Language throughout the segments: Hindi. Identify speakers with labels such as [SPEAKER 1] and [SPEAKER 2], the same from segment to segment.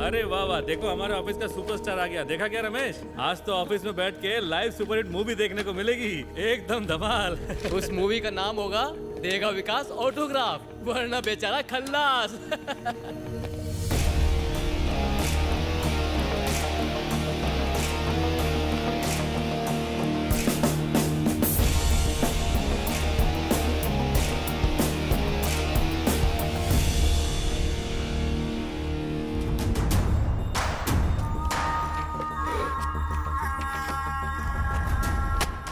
[SPEAKER 1] अरे वाह वाह, देखो हमारे ऑफिस का सुपरस्टार आ गया। देखा क्या रमेश, आज तो ऑफिस में बैठ के लाइव सुपरहिट मूवी देखने को मिलेगी, एकदम धमाल।
[SPEAKER 2] उस मूवी का नाम होगा देगा विकास ऑटोग्राफ, वरना बेचारा खल्लास।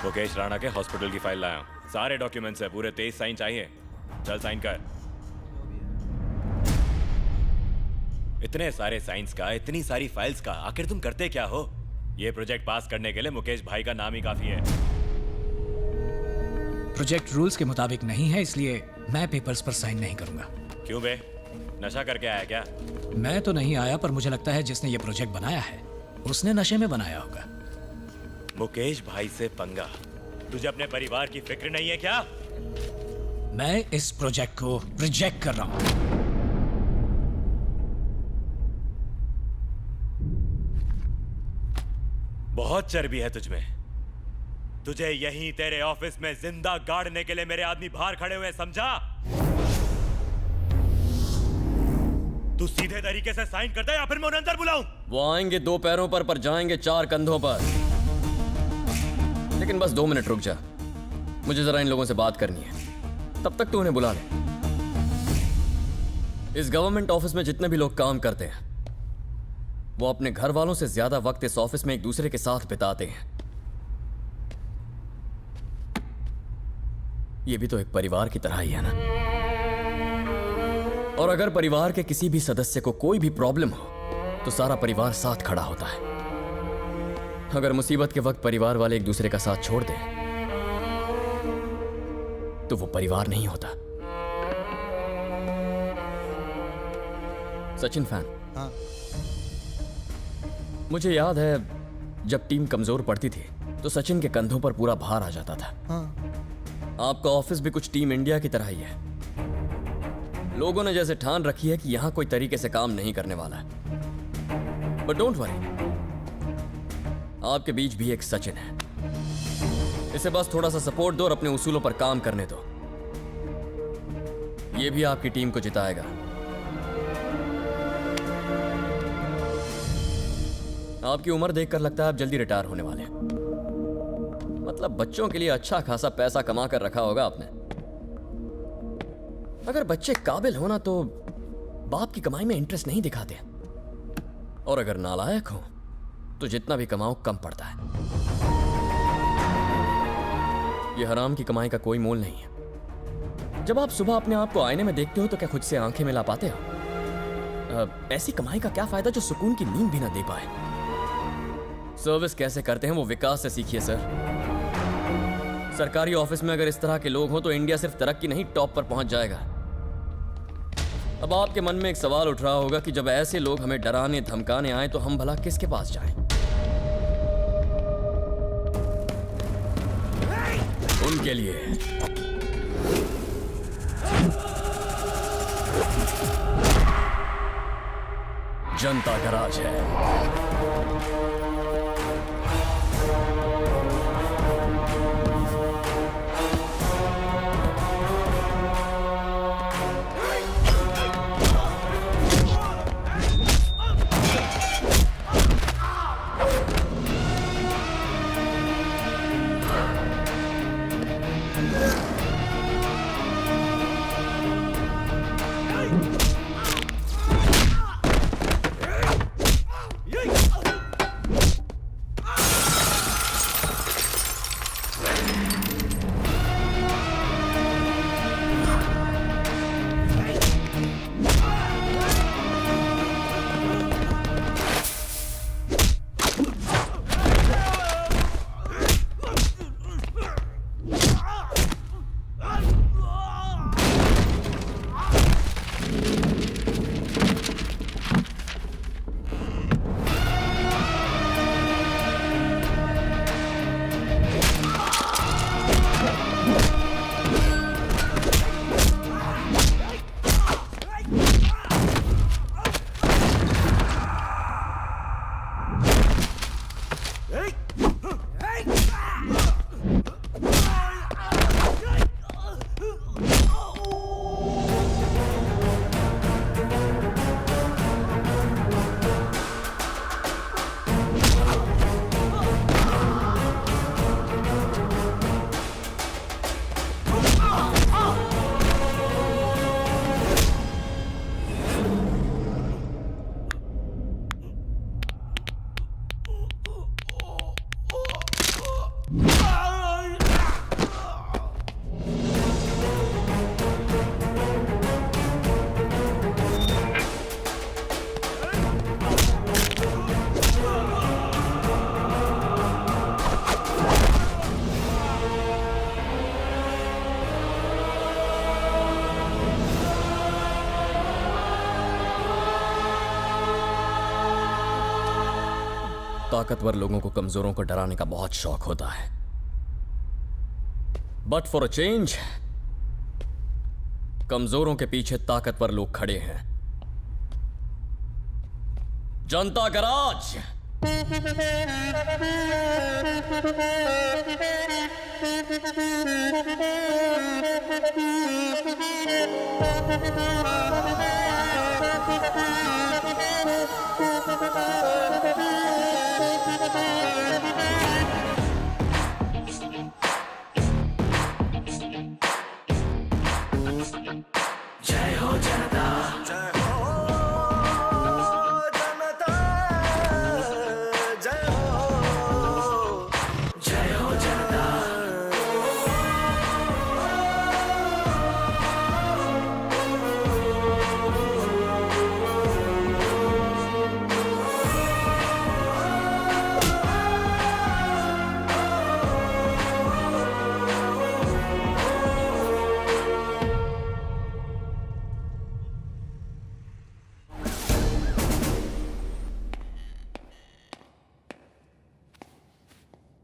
[SPEAKER 3] मुकेश राणा के हॉस्पिटल की फाइल लाया हूं। सारे डॉक्यूमेंट्स है, पूरे 23 साइन चाहिए। चल साइन कर। इतने सारे साइंस का, इतनी सारी फाइल्स का, आखिर तुम करते क्या हो? ये प्रोजेक्ट पास करने के लिए मुकेश भाई का नाम ही काफी है।
[SPEAKER 4] प्रोजेक्ट रूल्स के मुताबिक नहीं है, इसलिए मैं पेपर्स पर साइन नहीं करूंगा।
[SPEAKER 3] क्यों बे, नशा करके आया क्या?
[SPEAKER 4] मैं तो नहीं आया, पर मुझे लगता है जिसने ये प्रोजेक्ट बनाया है उसने नशे में बनाया होगा।
[SPEAKER 3] मुकेश भाई से पंगा? तुझे अपने परिवार की फिक्र नहीं है क्या?
[SPEAKER 4] मैं इस प्रोजेक्ट को रिजेक्ट कर रहा हूं।
[SPEAKER 3] बहुत चर्बी है तुझमें। तुझे यहीं तेरे ऑफिस में जिंदा गाड़ने के लिए मेरे आदमी बाहर खड़े हुए, समझा? तू सीधे तरीके से साइन करता है या फिर मैं उन्हें अंदर बुलाऊं?
[SPEAKER 2] वो आएंगे 2 पैरों पर जाएंगे 4 कंधों पर। लेकिन बस 2 मिनट रुक जा, मुझे जरा इन लोगों से बात करनी है। तब तक तू उन्हें बुला ले। इस गवर्नमेंट ऑफिस में जितने भी लोग काम करते हैं वो अपने घर वालों से ज्यादा वक्त इस ऑफिस में एक दूसरे के साथ बिताते हैं। ये भी तो एक परिवार की तरह ही है ना। और अगर परिवार के किसी भी सदस्य को कोई भी प्रॉब्लम हो तो सारा परिवार साथ खड़ा होता है। अगर मुसीबत के वक्त परिवार वाले एक दूसरे का साथ छोड़ दें तो वो परिवार नहीं होता। सचिन फैन?
[SPEAKER 5] हाँ।
[SPEAKER 2] मुझे याद है जब टीम कमजोर पड़ती थी तो सचिन के कंधों पर पूरा भार आ जाता था।
[SPEAKER 5] हाँ।
[SPEAKER 2] आपका ऑफिस भी कुछ टीम इंडिया की तरह ही है। लोगों ने जैसे ठान रखी है कि यहां कोई तरीके से काम नहीं करने वाला है। बट डोंट वरी, आपके बीच भी एक सचिन है। इसे बस थोड़ा सा सपोर्ट दो और अपने उसूलों पर काम करने दो। ये भी आपकी टीम को जिताएगा। आपकी उम्र देखकर लगता है आप जल्दी रिटायर होने वाले हैं। मतलब बच्चों के लिए अच्छा खासा पैसा कमा कर रखा होगा आपने। अगर बच्चे काबिल हो ना तो बाप की कमाई में इंटरेस्ट नहीं दिखाते, और अगर नालायक हो तो जितना भी कमाओ कम पड़ता है। यह हराम की कमाई का कोई मोल नहीं है। जब आप सुबह अपने आप को आईने में देखते हो तो क्या खुद से आंखें मिला पाते हो? ऐसी कमाई का क्या फायदा जो सुकून की नींद भी ना दे पाए। सर्विस कैसे करते हैं वो विकास से सीखिए सर। सरकारी ऑफिस में अगर इस तरह के लोग हों तो इंडिया सिर्फ तरक्की नहीं टॉप पर पहुंच जाएगा। अब आपके मन में एक सवाल उठ रहा होगा कि जब ऐसे लोग हमें डराने धमकाने आए तो हम भला किसके पास जाएं? उनके लिए जनता का राज है। ताकतवर लोगों को कमजोरों को डराने का बहुत शौक होता है, बट फॉर अ चेंज कमजोरों के पीछे ताकतवर लोग खड़े हैं। जनता गराज।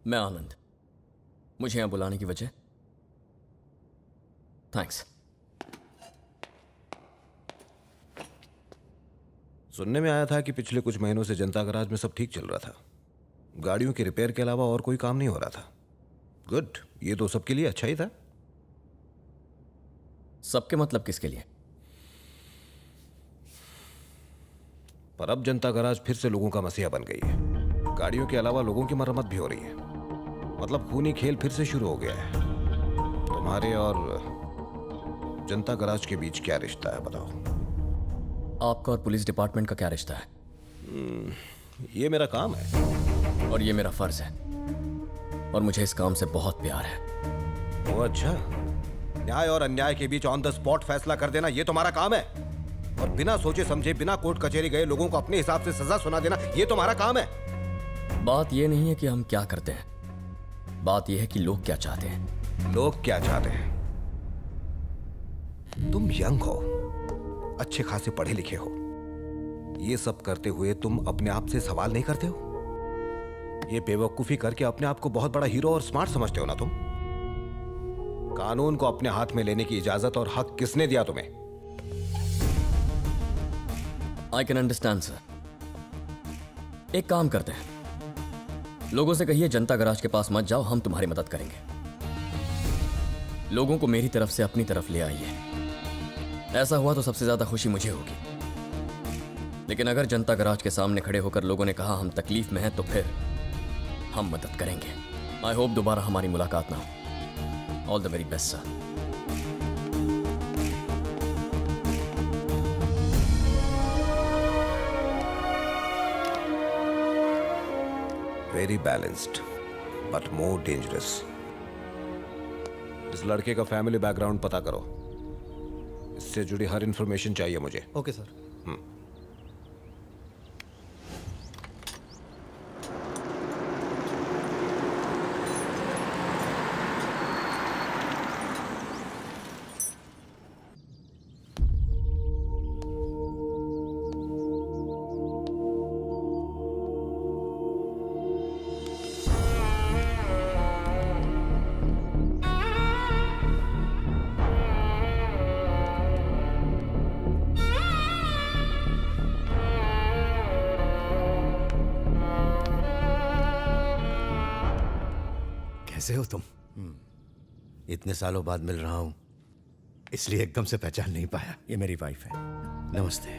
[SPEAKER 2] मैं आनंद। मुझे यहां बुलाने की वजह? थैंक्स।
[SPEAKER 5] सुनने में आया था कि पिछले कुछ महीनों से जनता गराज में सब ठीक चल रहा था। गाड़ियों के रिपेयर के अलावा और कोई काम नहीं हो रहा था। गुड, ये तो सबके लिए अच्छा ही था।
[SPEAKER 2] सबके मतलब किसके लिए?
[SPEAKER 5] पर अब जनता गराज फिर से लोगों का मसीहा बन गई है। गाड़ियों के अलावा लोगों की मरम्मत भी हो रही है। मतलब खूनी खेल फिर से शुरू हो गया है। तुम्हारे और जनता गराज के बीच क्या रिश्ता है बताओ?
[SPEAKER 2] आपका और पुलिस डिपार्टमेंट का क्या रिश्ता है?
[SPEAKER 5] ये मेरा काम है
[SPEAKER 2] और ये मेरा फर्ज है, और मुझे इस काम से बहुत प्यार है।
[SPEAKER 5] वो अच्छा, न्याय और अन्याय के बीच ऑन द स्पॉट फैसला कर देना ये तुम्हारा काम है, और बिना सोचे समझे बिना कोर्ट कचहरी गए लोगों को अपने हिसाब से सजा सुना देना ये तुम्हारा काम है।
[SPEAKER 2] बात यह नहीं है कि हम क्या करते हैं, बात यह है कि लोग क्या चाहते हैं।
[SPEAKER 5] लोग क्या चाहते हैं? तुम यंग हो, अच्छे खासे पढ़े लिखे हो, ये सब करते हुए तुम अपने आप से सवाल नहीं करते हो? ये बेवकूफी करके अपने आप को बहुत बड़ा हीरो और स्मार्ट समझते हो ना तुम? कानून को अपने हाथ में लेने की इजाजत और हक किसने दिया तुम्हें?
[SPEAKER 2] I can understand sir. एक काम करते हैं, लोगों से कहिए जनता गराज के पास मत जाओ, हम तुम्हारी मदद करेंगे। लोगों को मेरी तरफ से अपनी तरफ ले आइए। ऐसा हुआ तो सबसे ज्यादा खुशी मुझे होगी, लेकिन अगर जनता गराज के सामने खड़े होकर लोगों ने कहा हम तकलीफ में हैं तो फिर हम मदद करेंगे। आई होप दोबारा हमारी मुलाकात ना हो। All the very best sir.
[SPEAKER 5] Very balanced but more dangerous. इस लड़के का फैमिली बैकग्राउंड पता करो, इससे जुड़ी हर इंफॉर्मेशन चाहिए मुझे।
[SPEAKER 6] Okay sir.
[SPEAKER 7] कैसे हो तुम? इतने सालों बाद मिल रहा हूं, इसलिए एकदम से पहचान नहीं पाया। ये मेरी वाइफ है। नमस्ते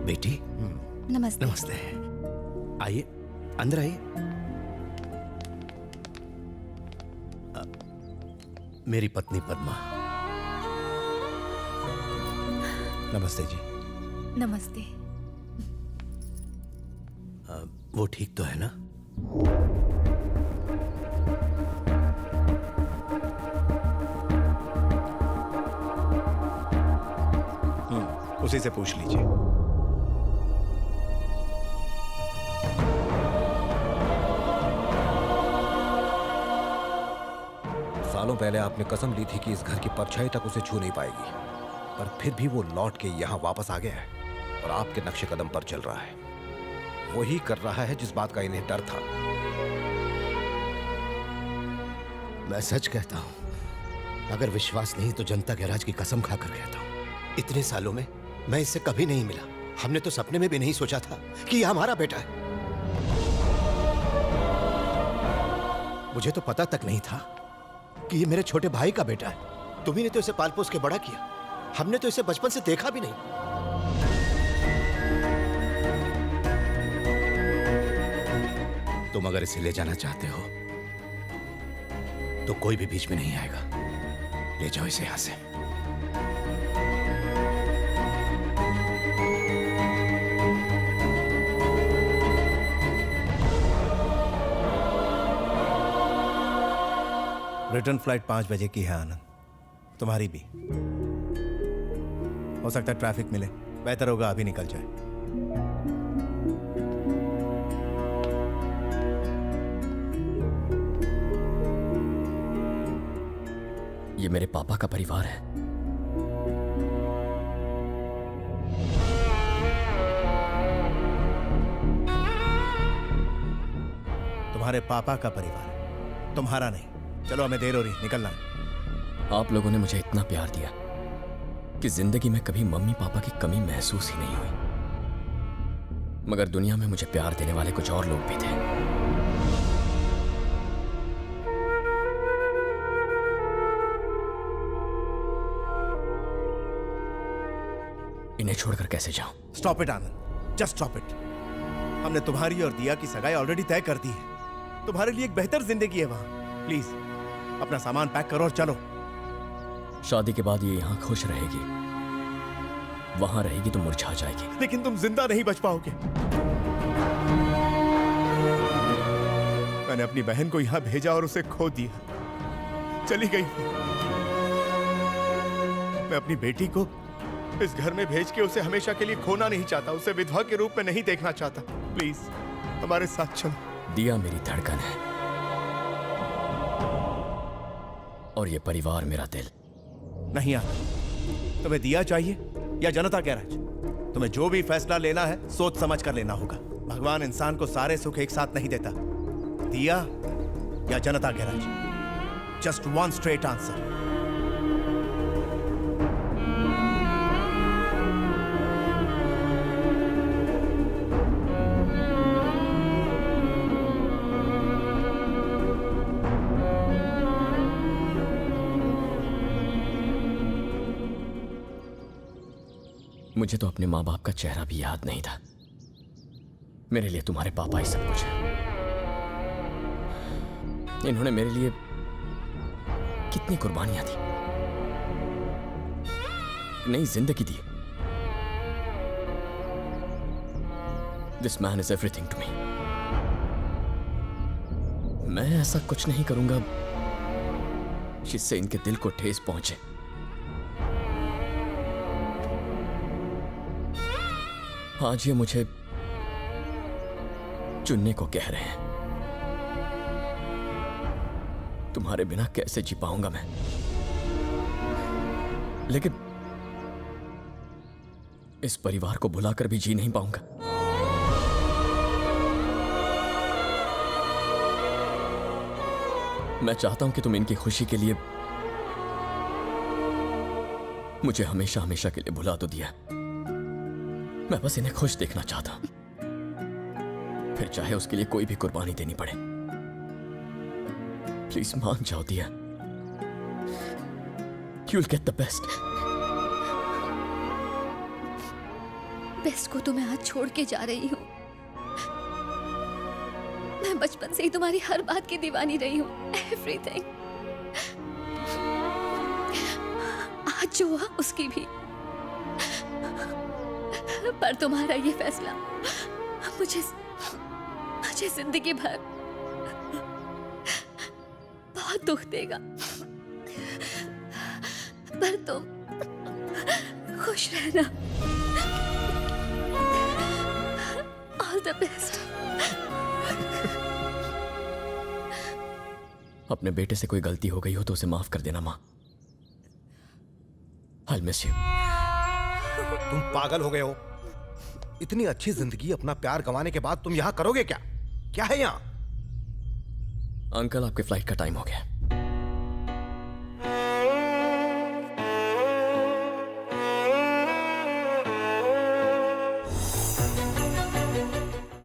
[SPEAKER 7] बेटी।
[SPEAKER 8] नमस्ते।
[SPEAKER 7] नमस्ते। आइए अंदर आइए। मेरी पत्नी पद्मा। नमस्ते जी।
[SPEAKER 8] नमस्ते।
[SPEAKER 7] वो ठीक तो है ना? उसी से पूछ लीजिए।
[SPEAKER 5] सालों पहले आपने कसम ली थी कि इस घर की परछाई तक उसे छू नहीं पाएगी, पर फिर भी वो लौट के यहां वापस आ गया है और आपके नक्शे कदम पर चल रहा है। वही कर रहा है जिस बात का इन्हें डर था।
[SPEAKER 7] मैं सच कहता हूं, अगर विश्वास नहीं तो जनता के राज की कसम खाकर कहता हूं, इतने सालों में मैं इससे कभी नहीं मिला। हमने तो सपने में भी नहीं सोचा था कि ये हमारा बेटा है। मुझे तो पता तक नहीं था कि ये मेरे छोटे भाई का बेटा है। तुम्ही ने तो इसे पाल पोस के बड़ा किया, हमने तो इसे बचपन से देखा भी नहीं। तुम अगर इसे ले जाना चाहते हो तो कोई भी बीच में नहीं आएगा। ले जाओ इसे यहां से।
[SPEAKER 6] रिटर्न फ्लाइट 5 बजे की है आनंद, तुम्हारी भी। हो सकता है ट्रैफिक मिले, बेहतर होगा अभी निकल जाए।
[SPEAKER 2] ये मेरे पापा का परिवार है।
[SPEAKER 6] तुम्हारे पापा का परिवार है, तुम्हारा नहीं। चलो, हमें देर हो रही, निकलना है।
[SPEAKER 2] आप लोगों ने मुझे इतना प्यार दिया कि जिंदगी में कभी मम्मी पापा की कमी महसूस ही नहीं हुई। मगर दुनिया में मुझे प्यार देने वाले कुछ और लोग भी थे। इन्हें छोड़कर कैसे जाऊं?
[SPEAKER 6] Stop it Anand, just stop it. हमने तुम्हारी और दिया की सगाई ऑलरेडी तय कर दी है। तुम्हारे लिए एक बेहतर जिंदगी है वहां। प्लीज अपना सामान पैक करो और चलो।
[SPEAKER 2] शादी के बाद ये यहां खुश रहेगी, वहां रहेगी तो मुरझा जाएगी।
[SPEAKER 6] लेकिन तुम जिंदा नहीं बच पाओगे। मैंने अपनी बहन को यहां भेजा और उसे खो दिया, चली गई। मैं अपनी बेटी को इस घर में भेज के उसे हमेशा के लिए खोना नहीं चाहता, उसे विधवा के रूप में नहीं देखना चाहता। प्लीज हमारे साथ चलो।
[SPEAKER 2] दिया मेरी धड़कन है और ये परिवार मेरा दिल।
[SPEAKER 6] नहीं आना। तुम्हें दिया चाहिए या जनता का राज? तुम्हें जो भी फैसला लेना है सोच समझ कर लेना होगा। भगवान इंसान को सारे सुख एक साथ नहीं देता। दिया या जनता का राज? Just one straight answer.
[SPEAKER 2] मुझे तो अपने माँ बाप का चेहरा भी याद नहीं था। मेरे लिए तुम्हारे पापा ही सब कुछ है। इन्होंने मेरे लिए कितनी कुर्बानियां दी, नई जिंदगी दी। This man is everything to me. मैं ऐसा कुछ नहीं करूंगा जिससे इनके दिल को ठेस पहुंचे। आज ये मुझे चुनने को कह रहे हैं। तुम्हारे बिना कैसे जी पाऊंगा मैं? लेकिन इस परिवार को भुलाकर भी जी नहीं पाऊंगा। मैं चाहता हूं कि तुम इनकी खुशी के लिए मुझे हमेशा हमेशा के लिए भुला तो दिया। मैं बस इन्हें खुश देखना चाहता हूं, फिर चाहे उसके लिए कोई भी कुर्बानी देनी पड़े। प्लीज मान जाओ दिया। You'll get the best.
[SPEAKER 8] Best को तो मैं आज छोड़ के जा रही हूँ। मैं बचपन से ही तुम्हारी हर बात की दीवानी रही हूँ। एवरीथिंग। आज जो हुआ उसकी भी। पर तुम्हारा ये फैसला मुझे जिंदगी भर बहुत दुख देगा। पर तुम खुश रहना। All the best.
[SPEAKER 2] अपने बेटे से कोई गलती हो गई हो तो उसे माफ कर देना माँ। I'll miss you.
[SPEAKER 5] तुम पागल हो गए हो? इतनी अच्छी जिंदगी, अपना प्यार गंवाने के बाद तुम यहां करोगे क्या? क्या है यहां?
[SPEAKER 2] अंकल, आपके फ्लाइट का टाइम हो गया।